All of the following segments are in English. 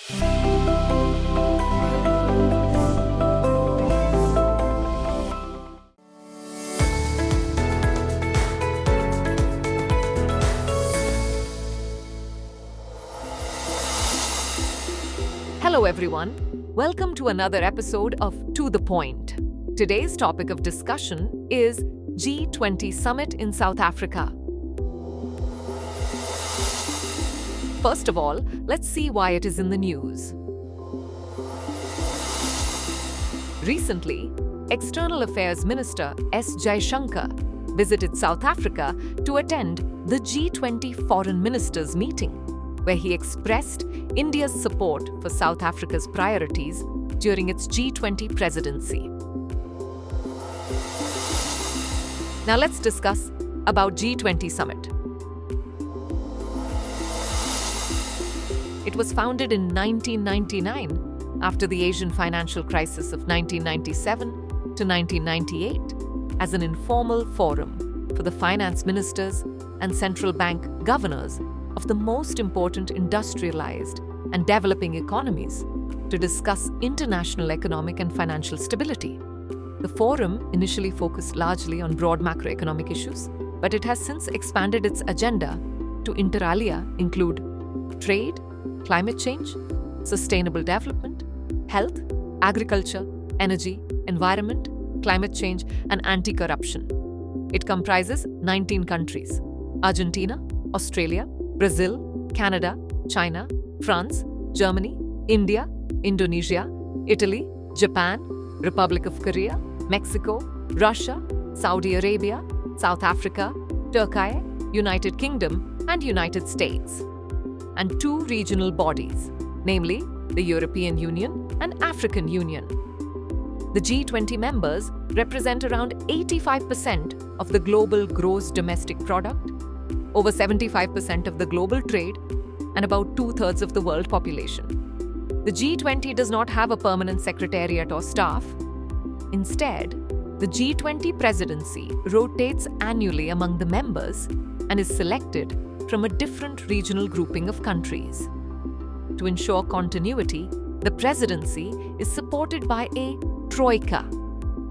Hello everyone, welcome to another episode of To The Point. Today's topic of discussion is G20 Summit in South Africa. First of all, let's see why it is in the news. Recently, External Affairs Minister S. Jaishankar visited South Africa to attend the G20 Foreign Ministers meeting, where he expressed India's support for South Africa's priorities during its G20 presidency. Now let's discuss about G20 Summit. It was founded in 1999 after the Asian financial crisis of 1997 to 1998 as an informal forum for the finance ministers and central bank governors of the most important industrialized and developing economies to discuss international economic and financial stability. The forum initially focused largely on broad macroeconomic issues, but it has since expanded its agenda to inter alia include trade, climate change, sustainable development, health, agriculture, energy, environment, climate change, and anti-corruption. It comprises 19 countries: Argentina, Australia, Brazil, Canada, China, France, Germany, India, Indonesia, Italy, Japan, Republic of Korea, Mexico, Russia, Saudi Arabia, South Africa, Turkey, United Kingdom, and United States. And 2 regional bodies, namely the European Union and African Union. The G20 members represent around 85% of the global gross domestic product, over 75% of the global trade, and about 2/3 of the world population. The G20 does not have a permanent secretariat or staff. Instead, the G20 presidency rotates annually among the members and is selected from a different regional grouping of countries. To ensure continuity, the presidency is supported by a troika,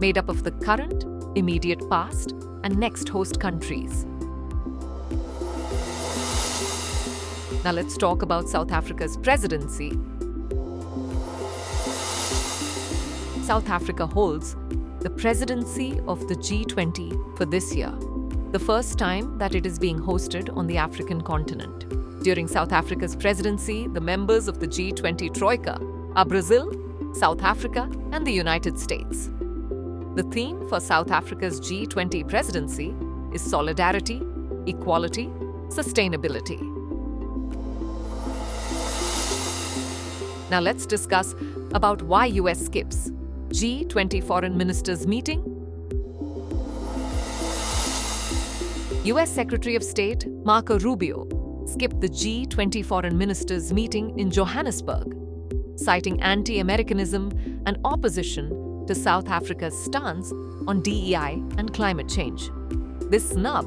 made up of the current, immediate past, and next host countries. Now let's talk about South Africa's presidency. South Africa holds the presidency of the G20 for this year, the first time that it is being hosted on the African continent. During South Africa's presidency, the members of the G20 Troika are Brazil, South Africa, and the United States. The theme for South Africa's G20 presidency is solidarity, equality, sustainability. Now let's discuss about why US skips G20 Foreign Ministers meeting. US Secretary of State Marco Rubio skipped the G20 Foreign Ministers meeting in Johannesburg, citing anti-Americanism and opposition to South Africa's stance on DEI and climate change. This snub,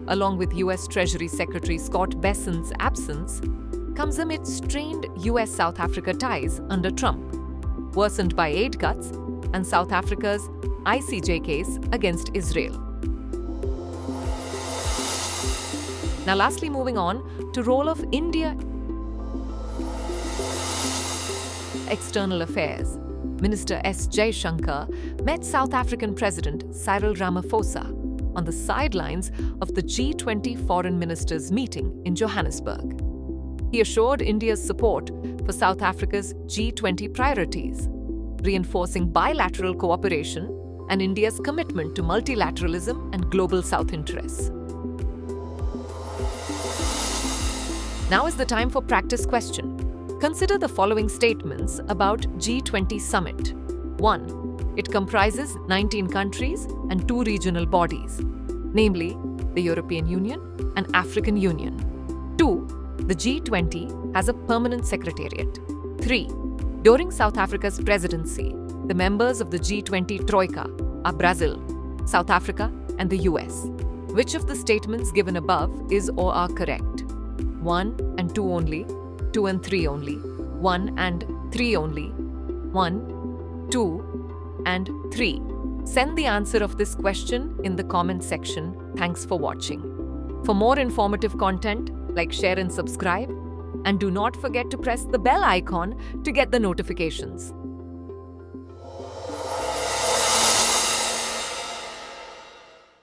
along with US Treasury Secretary Scott Bessent's absence, comes amid strained US-South Africa ties under Trump, worsened by aid cuts and South Africa's ICJ case against Israel. Now lastly, moving on to role of India. External Affairs Minister S. Jaishankar met South African President Cyril Ramaphosa on the sidelines of the G20 Foreign Ministers meeting in Johannesburg. He assured India's support for South Africa's G20 priorities, reinforcing bilateral cooperation and India's commitment to multilateralism and global South interests. Now is the time for practice question. Consider the following statements about G20 Summit. 1. It comprises 19 countries and 2 regional bodies, namely the European Union and African Union. 2. The G20 has a permanent secretariat. 3. During South Africa's presidency, the members of the G20 Troika are Brazil, South Africa, and the US. Which of the statements given above is or are correct? 1 and 2 only, 2 and 3 only, 1 and 3 only. 1, 2, and 3. Send the answer of this question in the comment section. Thanks for watching. For more informative content, like, share and subscribe. And do not forget to press the bell icon to get the notifications.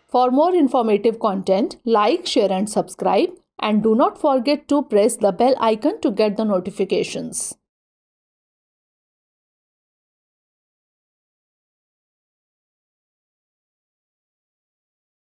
For more informative content, like, share and subscribe. And do not forget to press the bell icon to get the notifications.